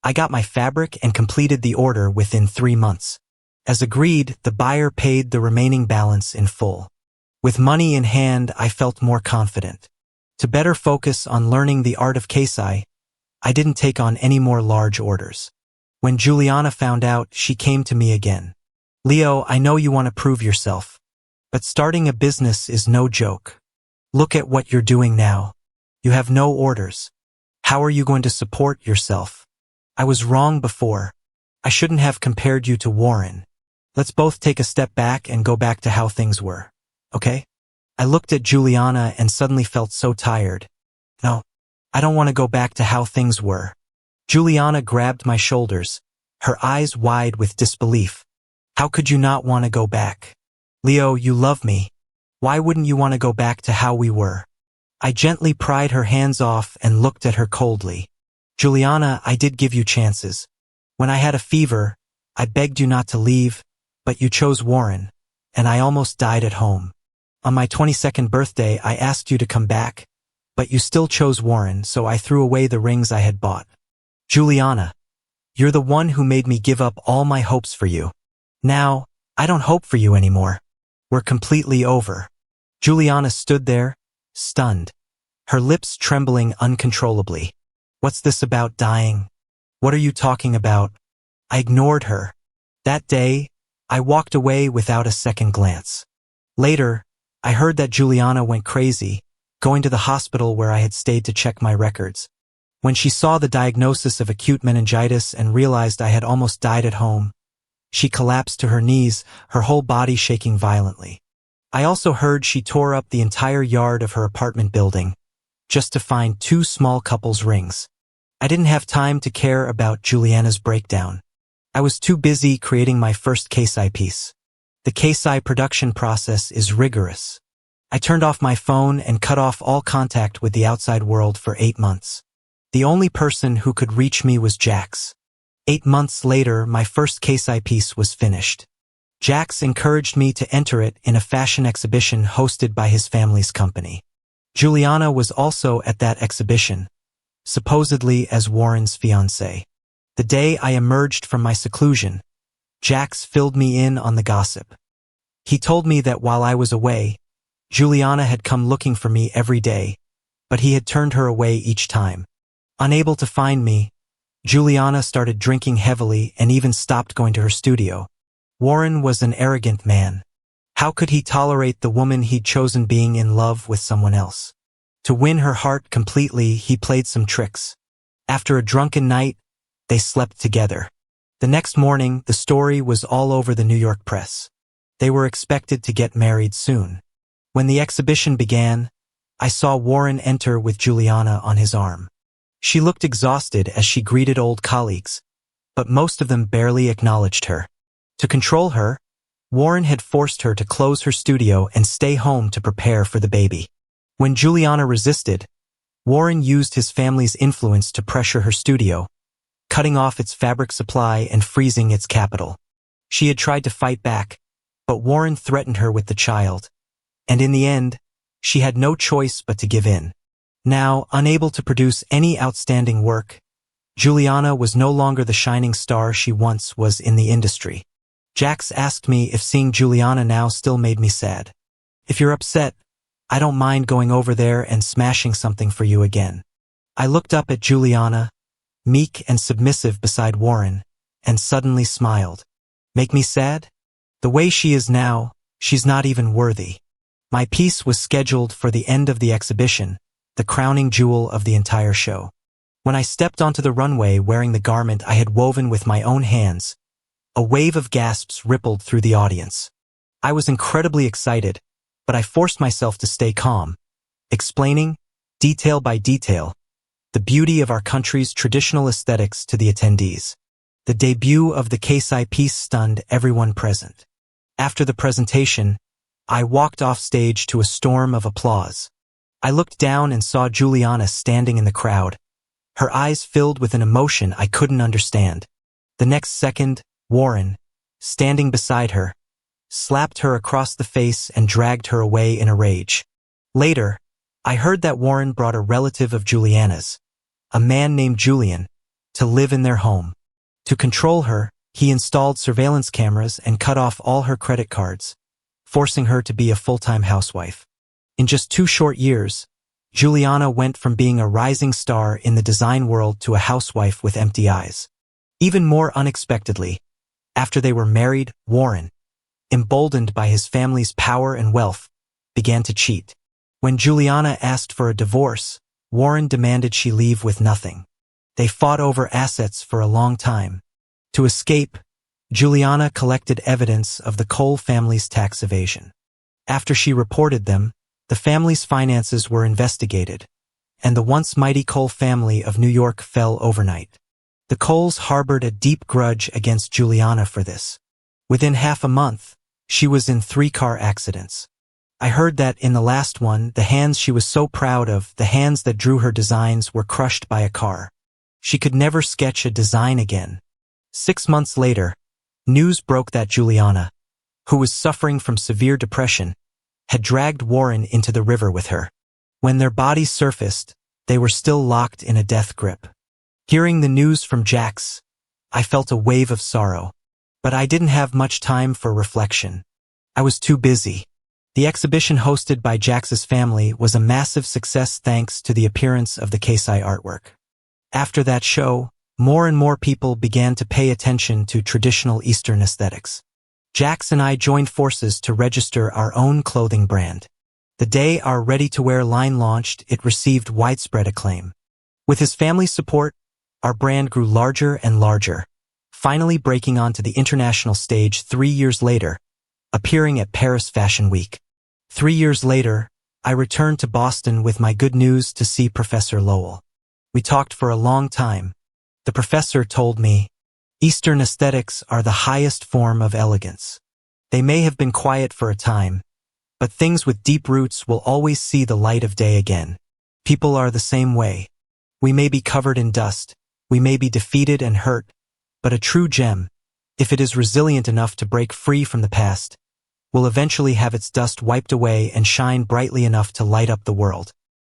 I got my fabric and completed the order within 3 months. As agreed, the buyer paid the remaining balance in full. With money in hand, I felt more confident. To better focus on learning the art of keisai, I didn't take on any more large orders. When Juliana found out, she came to me again. "Leo, I know you want to prove yourself, but starting a business is no joke. Look at what you're doing now. You have no orders. How are you going to support yourself? I was wrong before. I shouldn't have compared you to Warren. Let's both take a step back and go back to how things were. Okay?" I looked at Juliana and suddenly felt so tired. "No, I don't want to go back to how things were." Juliana grabbed my shoulders, her eyes wide with disbelief. "How could you not want to go back? Leo, you love me. Why wouldn't you want to go back to how we were?" I gently pried her hands off and looked at her coldly. "Juliana, I did give you chances. When I had a fever, I begged you not to leave, but you chose Warren, and I almost died at home. On my 22nd birthday, I asked you to come back, but you still chose Warren, so I threw away the rings I had bought. Juliana, you're the one who made me give up all my hopes for you. Now, I don't hope for you anymore. We're completely over." Juliana stood there, stunned, her lips trembling uncontrollably. "What's this about dying? What are you talking about?" I ignored her. That day, I walked away without a second glance. Later, I heard that Juliana went crazy, going to the hospital where I had stayed to check my records. When she saw the diagnosis of acute meningitis and realized I had almost died at home, she collapsed to her knees, her whole body shaking violently. I also heard she tore up the entire yard of her apartment building, just to find 2 small couples' rings. I didn't have time to care about Juliana's breakdown. I was too busy creating my first keisai piece. The keisai production process is rigorous. I turned off my phone and cut off all contact with the outside world for 8 months. The only person who could reach me was Jax. 8 months later, my first keisai piece was finished. Jax encouraged me to enter it in a fashion exhibition hosted by his family's company. Juliana was also at that exhibition, supposedly as Warren's fiancée. The day I emerged from my seclusion, Jax filled me in on the gossip. He told me that while I was away, Juliana had come looking for me every day, but he had turned her away each time. Unable to find me, Juliana started drinking heavily and even stopped going to her studio. Warren was an arrogant man. How could he tolerate the woman he'd chosen being in love with someone else? To win her heart completely, he played some tricks. After a drunken night, they slept together. The next morning, the story was all over the New York press. They were expected to get married soon. When the exhibition began, I saw Warren enter with Juliana on his arm. She looked exhausted as she greeted old colleagues, but most of them barely acknowledged her. To control her, Warren had forced her to close her studio and stay home to prepare for the baby. When Juliana resisted, Warren used his family's influence to pressure her studio, cutting off its fabric supply and freezing its capital. She had tried to fight back, but Warren threatened her with the child, and in the end, she had no choice but to give in. Now, unable to produce any outstanding work, Juliana was no longer the shining star she once was in the industry. Jax asked me if seeing Juliana now still made me sad. "If you're upset, I don't mind going over there and smashing something for you again." I looked up at Juliana, meek and submissive beside Warren, and suddenly smiled. Make me sad? The way she is now, she's not even worthy. My piece was scheduled for the end of the exhibition, the crowning jewel of the entire show. When I stepped onto the runway wearing the garment I had woven with my own hands, a wave of gasps rippled through the audience. I was incredibly excited, but I forced myself to stay calm, explaining, detail by detail, the beauty of our country's traditional aesthetics to the attendees. The debut of the Keisai piece stunned everyone present. After the presentation, I walked off stage to a storm of applause. I looked down and saw Juliana standing in the crowd, her eyes filled with an emotion I couldn't understand. The next second, Warren, standing beside her, slapped her across the face and dragged her away in a rage. Later, I heard that Warren brought a relative of Juliana's, a man named Julian, to live in their home. To control her, he installed surveillance cameras and cut off all her credit cards, forcing her to be a full-time housewife. In just 2 short years, Juliana went from being a rising star in the design world to a housewife with empty eyes. Even more unexpectedly, after they were married, Warren, emboldened by his family's power and wealth, began to cheat. When Juliana asked for a divorce, Warren demanded she leave with nothing. They fought over assets for a long time. To escape, Juliana collected evidence of the Cole family's tax evasion. After she reported them, the family's finances were investigated, and the once mighty Cole family of New York fell overnight. The Coles harbored a deep grudge against Juliana for this. Within half a month, she was in 3 car accidents. I heard that in the last one, the hands she was so proud of, the hands that drew her designs, were crushed by a car. She could never sketch a design again. 6 months later, news broke that Juliana, who was suffering from severe depression, had dragged Warren into the river with her. When their bodies surfaced, they were still locked in a death grip. Hearing the news from Jax, I felt a wave of sorrow, but I didn't have much time for reflection. I was too busy. The exhibition hosted by Jax's family was a massive success thanks to the appearance of the Keisai artwork. After that show, more and more people began to pay attention to traditional Eastern aesthetics. Jax and I joined forces to register our own clothing brand. The day our ready-to-wear line launched, it received widespread acclaim. With his family's support, our brand grew larger and larger, finally breaking onto the international stage 3 years later, appearing at Paris Fashion Week. 3 years later, I returned to Boston with my good news to see Professor Lowell. We talked for a long time. The professor told me, Eastern aesthetics are the highest form of elegance. They may have been quiet for a time, but things with deep roots will always see the light of day again. People are the same way. We may be covered in dust, we may be defeated and hurt, but a true gem, if it is resilient enough to break free from the past, will eventually have its dust wiped away and shine brightly enough to light up the world.